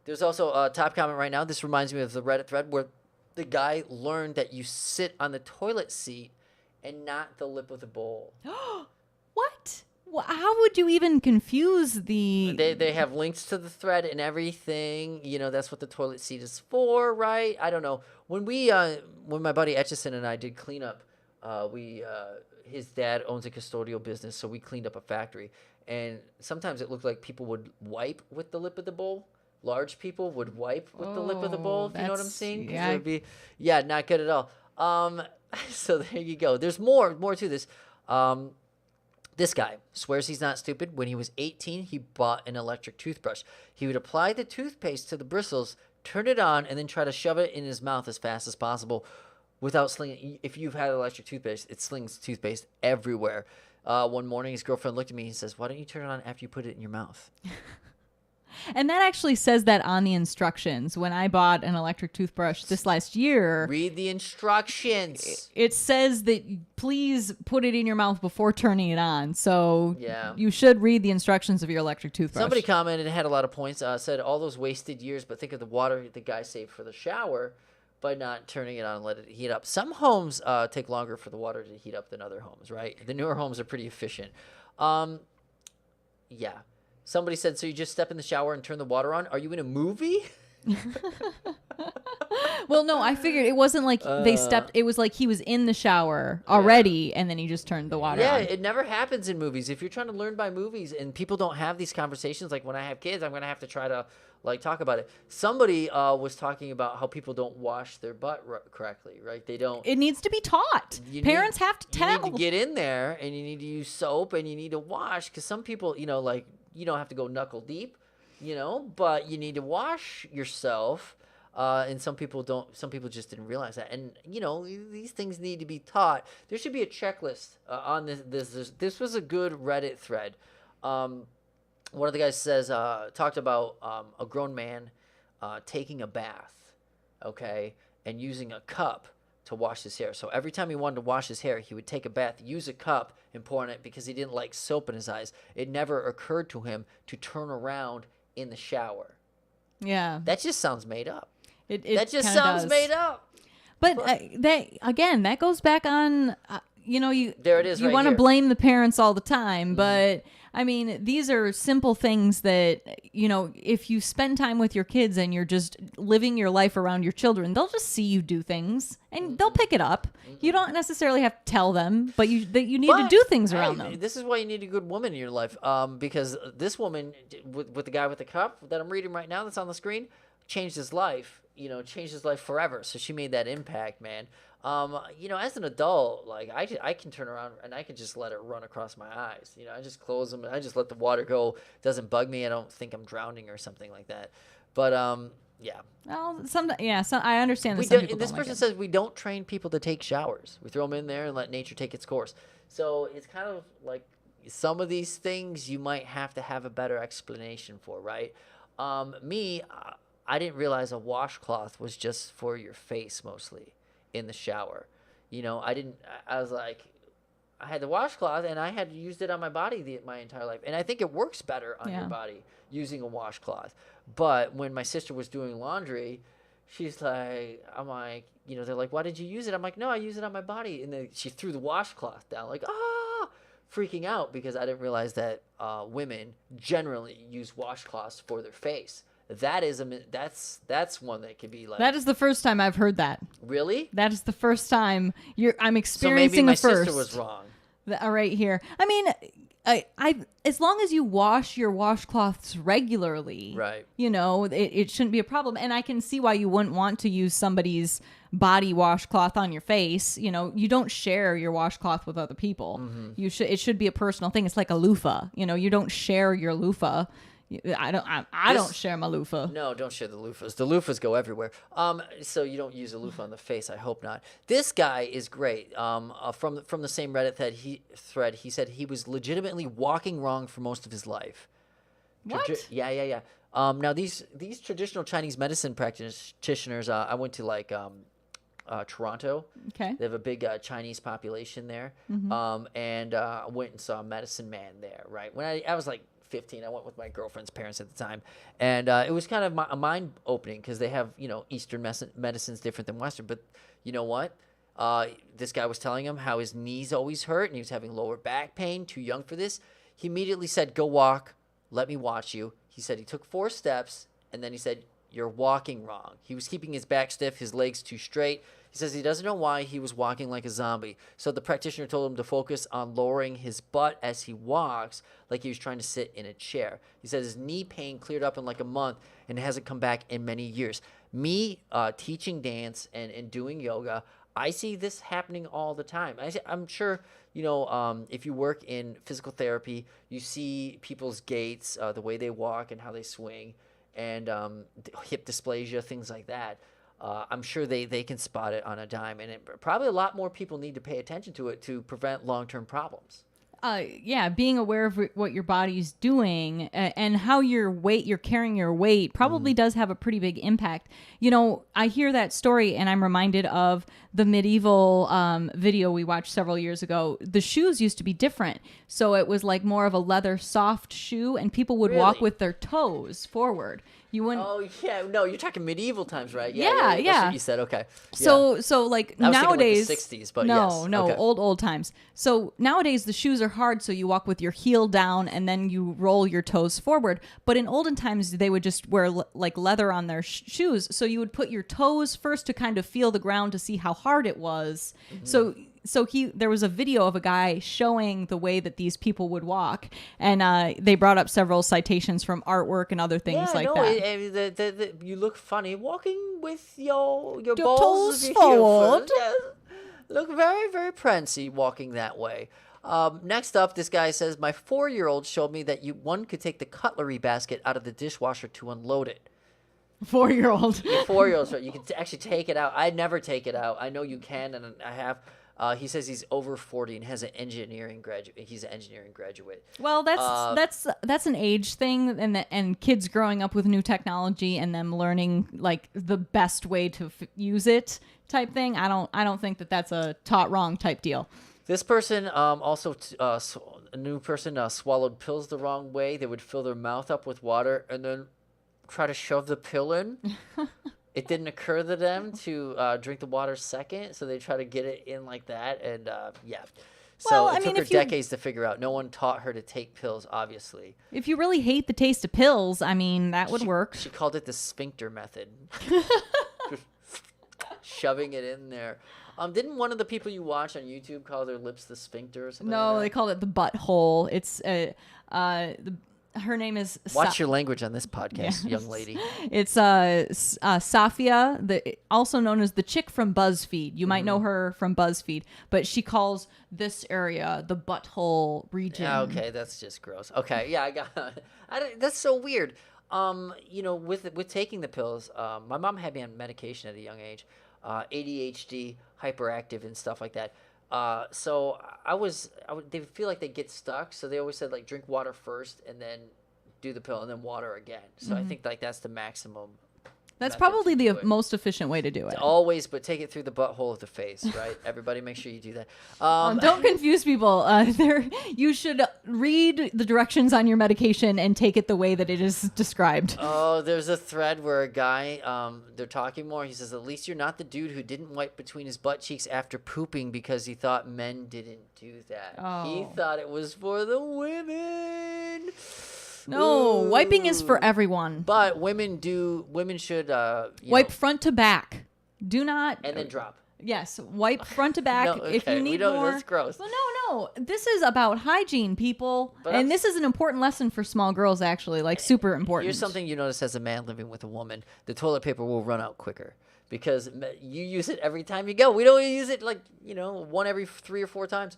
There's also a top comment right now. This reminds me of the Reddit thread where the guy learned that you sit on the toilet seat and not the lip of the bowl. What? Well, how would you even confuse the... They have links to the thread and everything. You know, that's what the toilet seat is for, right? I don't know. When my buddy Etchison and I did cleanup, his dad owns a custodial business, so we cleaned up a factory. And sometimes it looked like people would wipe with the lip of the bowl. Large people would wipe with the lip of the bowl, if you know what I'm saying? Yeah. It would be, not good at all. So there you go. There's more to this. This guy swears he's not stupid. When he was 18, he bought an electric toothbrush. He would apply the toothpaste to the bristles, turn it on, and then try to shove it in his mouth as fast as possible without slinging. If you've had electric toothpaste, it slings toothpaste everywhere. One morning, his girlfriend looked at me and says, why don't you turn it on after you put it in your mouth? And that actually says that on the instructions. When I bought an electric toothbrush this last year... Read the instructions. It says that please put it in your mouth before turning it on. So you should read the instructions of your electric toothbrush. Somebody commented and had a lot of points. Said all those wasted years, but think of the water the guy saved for the shower by not turning it on and let it heat up. Some homes take longer for the water to heat up than other homes, right? The newer homes are pretty efficient. Somebody said, so you just step in the shower and turn the water on? Are you in a movie? Well, no, I figured it wasn't like they stepped. It was like he was in the shower already, and then he just turned the water on. Yeah, it never happens in movies. If you're trying to learn by movies and people don't have these conversations, like when I have kids, I'm going to have to try to talk about it. Somebody was talking about how people don't wash their butt correctly, right? They don't. It needs to be taught. Parents have to tell. You need to get in there, and you need to use soap, and you need to wash, because some people, you don't have to go knuckle deep, but you need to wash yourself. And some people don't. Some people just didn't realize that. And these things need to be taught. There should be a checklist on this. This was a good Reddit thread. One of the guys talked about a grown man taking a bath, okay, and using a cup to wash his hair. So every time he wanted to wash his hair, he would take a bath, use a cup, and pour in it because he didn't like soap in his eyes. It never occurred to him to turn around in the shower. Yeah, that just sounds made up. That just sounds made up. But that goes back on. There it is. You want to blame the parents all the time, but I mean, these are simple things that if you spend time with your kids and you're just living your life around your children, they'll just see you do things and they'll pick it up. You don't necessarily have to tell them, but you need to do things around them. This is why you need a good woman in your life, because this woman with the guy with the cup that I'm reading right now, that's on the screen, changed his life. Changed his life forever. So she made that impact, man. As an adult, I can turn around and I can just let it run across my eyes. I just close them and I just let the water go. It doesn't bug me. I don't think I'm drowning or something like that. But Well, I understand that. This person says we don't train people to take showers. We throw them in there and let nature take its course. So it's kind of like some of these things you might have to have a better explanation for, right? I didn't realize a washcloth was just for your face mostly in the shower. I was like, I had the washcloth and I had used it on my body my entire life. And I think it works better on your body using a washcloth. But when my sister was doing laundry, I'm like, they're like, why did you use it? I'm like, no, I use it on my body. And then she threw the washcloth down, like, freaking out because I didn't realize that women generally use washcloths for their face. That's one that could be like. That is the first time I've heard that. Really? That is the first time I'm experiencing so maybe my a first. sister was wrong. Right here. I mean, I as long as you wash your washcloths regularly, right? It shouldn't be a problem. And I can see why you wouldn't want to use somebody's body washcloth on your face. You don't share your washcloth with other people. Mm-hmm. It should be a personal thing. It's like a loofah. You don't share your loofah. I don't share my loofah. No, don't share the loofahs. The loofahs go everywhere. So you don't use a loofah on the face. I hope not. This guy is great. From the same Reddit thread, he said he was legitimately walking wrong for most of his life. What? Yeah. Now these traditional Chinese medicine practitioners, I went to Toronto. Okay. They have a big Chinese population there. Mm-hmm. And I went and saw a medicine man there. Right when I was like 15. I went with my girlfriend's parents at the time, and it was kind of a mind opening because they have Eastern medicine's different than Western. But you know what? This guy was telling him how his knees always hurt and he was having lower back pain. Too young for this. He immediately said, "Go walk. Let me watch you." He said he took 4 steps and then he said, "You're walking wrong." He was keeping his back stiff, his legs too straight. He says he doesn't know why he was walking like a zombie. So the practitioner told him to focus on lowering his butt as he walks, like he was trying to sit in a chair. He says his knee pain cleared up in like a month and it hasn't come back in many years. Me teaching dance and doing yoga, I see this happening all the time. I'm sure, if you work in physical therapy, you see people's gaits, the way they walk and how they swing, and hip dysplasia, things like that. I'm sure they can spot it on a dime, and probably a lot more people need to pay attention to it to prevent long-term problems. Being aware of what your body's doing and how you're carrying your weight probably does have a pretty big impact. I hear that story and I'm reminded of the medieval video we watched several years ago. The shoes used to be different. So it was like more of a leather soft shoe and people would walk with their toes forward. You wouldn't. Oh yeah, no, you're talking medieval times, right? Yeah. That's what you said. Okay. So like I was nowadays, thinking like the 60s, but no, yes. Okay. old times. So nowadays the shoes are hard, so you walk with your heel down and then you roll your toes forward. But in olden times, they would just wear like leather on their shoes, so you would put your toes first to kind of feel the ground to see how hard it was. Mm-hmm. So there was a video of a guy showing the way that these people would walk, and they brought up several citations from artwork and other things that. You look funny walking with your Your balls toes of your heel forward. first. Yes. Look very, very prancy walking that way. Next up, this guy says, my 4-year-old showed me that one could take the cutlery basket out of the dishwasher to unload it. 4-year-old. Your 4-year-old, you can actually take it out. I never take it out. I know you can, and I have. He says he's over 40 and has an engineering graduate. He's an engineering graduate. Well, that's an age thing, and kids growing up with new technology and them learning like the best way to use it type thing. I don't think that's a taught wrong type deal. This person also a new person swallowed pills the wrong way. They would fill their mouth up with water and then try to shove the pill in. It didn't occur to them to drink the water second, so they try to get it in like that, and yeah. So it took her decades to figure out. No one taught her to take pills, obviously. If you really hate the taste of pills, I mean, that would work. She called it the sphincter method. Just shoving it in there. Didn't one of the people you watch on YouTube call their lips the sphincter or something? No, like that? they called it the butthole. It's her name is Watch your language on this podcast, young lady. It's Safia, also known as the chick from BuzzFeed. You might know her from BuzzFeed, but she calls this area the butthole region. Okay, that's just gross. Okay, yeah, I got. That's so weird. With taking the pills, my mom had me on medication at a young age, ADHD, hyperactive, and stuff like that. So they feel like they get stuck. So they always said like drink water first and then do the pill and then water again. So I think like that's the maximum. That's method probably to the do it. most efficient way to do it. Always, but take it through the butthole of the face, right? Everybody, make sure you do that. Don't confuse people. You should read the directions on your medication and take it the way that it is described. Oh, there's a thread where a guy, they're talking more. He says, at least you're not the dude who didn't wipe between his butt cheeks after pooping because he thought men didn't do that. He thought it was for the women. No, Ooh. wiping is for everyone. But women should Wipe front to back. Do not. and then drop. Yes, wipe front to back. No, If you okay, we need don't- more. that's gross. Well, no. This is about hygiene, people. But And I'm- this is an important lesson for small girls, actually. Like, super important. Here's something you notice as a man living with a woman: the toilet paper will run out quicker because you use it every time you go. We don't use it like one every 3 or 4 times.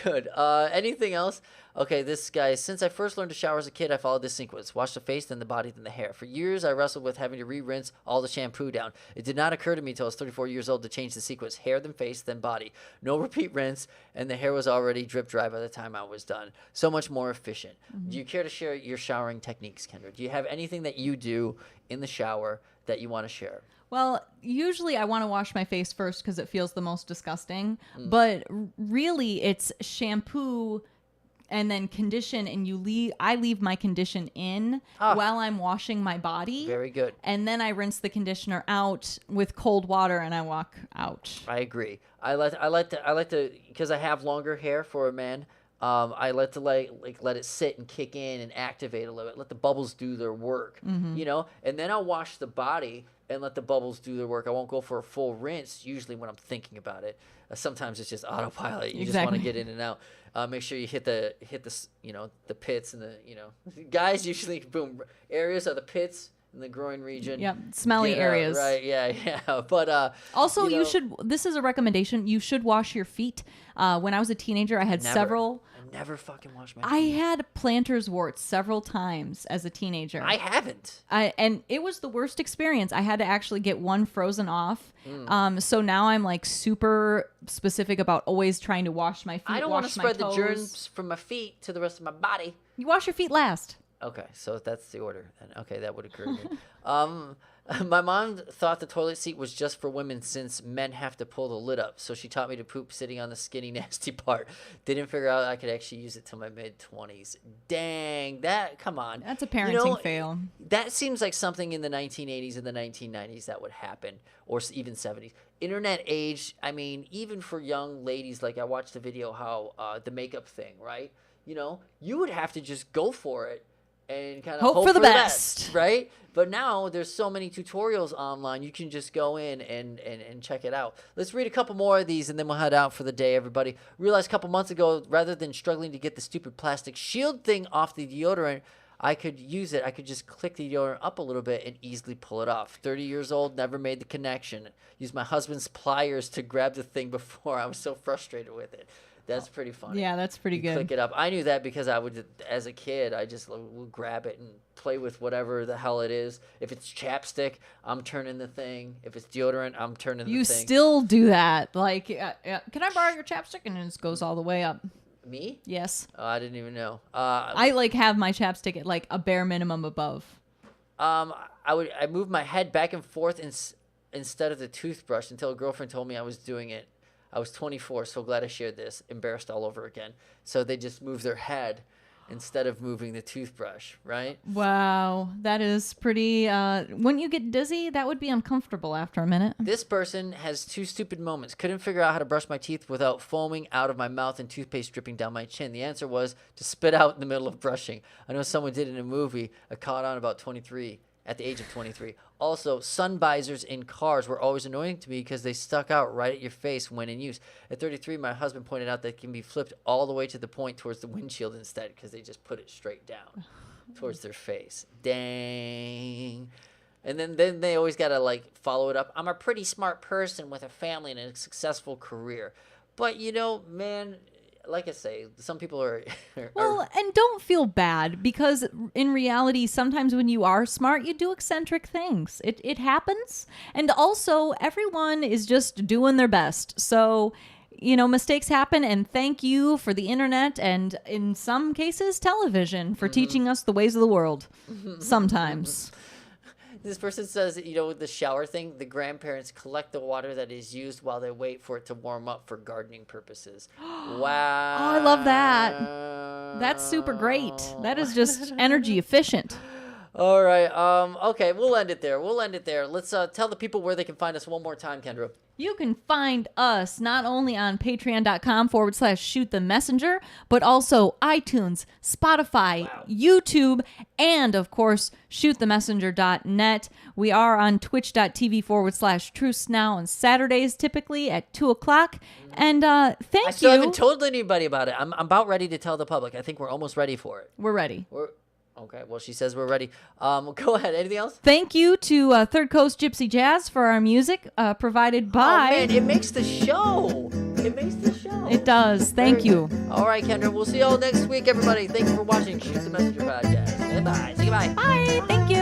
Good. Anything else? Okay, this guy, since I first learned to shower as a kid, I followed this sequence. Wash the face, then the body, then the hair. For years, I wrestled with having to re-rinse all the shampoo down. It did not occur to me until I was 34 years old to change the sequence. Hair, then face, then body. No repeat rinse, and the hair was already drip dry by the time I was done. So much more efficient. Do you care to share your showering techniques, Kendra? Do you have anything that you do in the shower that you want to share? Well, usually I want to wash my face first because it feels the most disgusting. But really, it's shampoo and then condition, and I leave my condition in while I'm washing my body. Very good. And then I rinse the conditioner out with cold water and I walk out. I agree. I like to because I have longer hair for a man. I like to let it sit and kick in and activate a little bit. Let the bubbles do their work, and then I'll wash the body and let the bubbles do their work. I won't go for a full rinse usually when I'm thinking about it. Sometimes it's just autopilot. You just want to get in and out. Make sure you hit the the pits and the guys usually boom areas are the pits in the groin region. Yep, smelly areas. Right? Yeah. But also, you should. This is a recommendation. You should wash your feet. When I was a teenager, I had several. I never fucking wash my feet. I had plantar's warts several times as a teenager. I haven't. And it was the worst experience. I had to actually get one frozen off. So now I'm like super specific about always trying to wash my feet. I don't want to spread the germs from my feet to the rest of my body. You wash your feet last. Okay, so that's the order. And okay, that would occur to me. My mom thought the toilet seat was just for women since men have to pull the lid up. So she taught me to poop sitting on the skinny, nasty part. Didn't figure out I could actually use it till my mid-20s. Dang, come on. That's a parenting fail. That seems like something in the 1980s and the 1990s that would happen, or even 70s. Internet age, I mean, even for young ladies, like I watched the video how the makeup thing, right? You would have to just go for it. And kind of hope for the best, right? But now there's so many tutorials online. You can just go in and check it out. Let's read a couple more of these and then we'll head out for the day, everybody. Realized a couple months ago, rather than struggling to get the stupid plastic shield thing off the deodorant, I could use it. I could just click the deodorant up a little bit and easily pull it off. 30 years old, never made the connection. Used my husband's pliers to grab the thing before. I was so frustrated with it. That's pretty funny. Yeah, that's pretty good. Click it up. I knew that because I would, as a kid, I just would grab it and play with whatever the hell it is. If it's chapstick, I'm turning the thing. If it's deodorant, I'm turning the thing. You still do that. Like, can I borrow your chapstick? And it just goes all the way up. Me? Yes. Oh, I didn't even know. I have my chapstick at like a bare minimum above. I moved my head back and forth instead of the toothbrush until a girlfriend told me I was doing it. I was 24, so glad I shared this. Embarrassed all over again. So they just moved their head instead of moving the toothbrush, right? Wow, that is pretty... when you get dizzy, that would be uncomfortable after a minute. This person has 2 stupid moments. Couldn't figure out how to brush my teeth without foaming out of my mouth and toothpaste dripping down my chin. The answer was to spit out in the middle of brushing. I know someone did it in a movie. I caught on at the age of 23. Also, sun visors in cars were always annoying to me because they stuck out right at your face when in use. At 33, my husband pointed out that it can be flipped all the way to the point towards the windshield instead because they just put it straight down towards their face. Dang. And then they always got to follow it up. I'm a pretty smart person with a family and a successful career. But, man... Like I say, some people are... Well, and don't feel bad because in reality, sometimes when you are smart, you do eccentric things. It happens. And also, everyone is just doing their best. So mistakes happen, and thank you for the internet and in some cases television for teaching us the ways of the world. Sometimes. This person says, with the shower thing, the grandparents collect the water that is used while they wait for it to warm up for gardening purposes. Wow. Oh, I love that. That's super great. That is just energy efficient. All right. Okay, we'll end it there. Let's tell the people where they can find us one more time, Kendra. You can find us not only on patreon.com/shootthemessenger, but also iTunes, Spotify, YouTube, and of course, shootthemessenger.net. We are on twitch.tv/Truce Now on Saturdays, typically at 2:00. And thank you. I still haven't told anybody about it. I'm about ready to tell the public. I think we're almost ready for it. We're ready. Okay, well, she says we're ready. Go ahead. Anything else? Thank you to Third Coast Gypsy Jazz for our music provided by... Oh, man, it makes the show. It does. Thank you. All right, Kendra. We'll see you all next week, everybody. Thank you for watching Shoot the Messenger podcast. Bye-bye. Say goodbye. Bye. Thank you.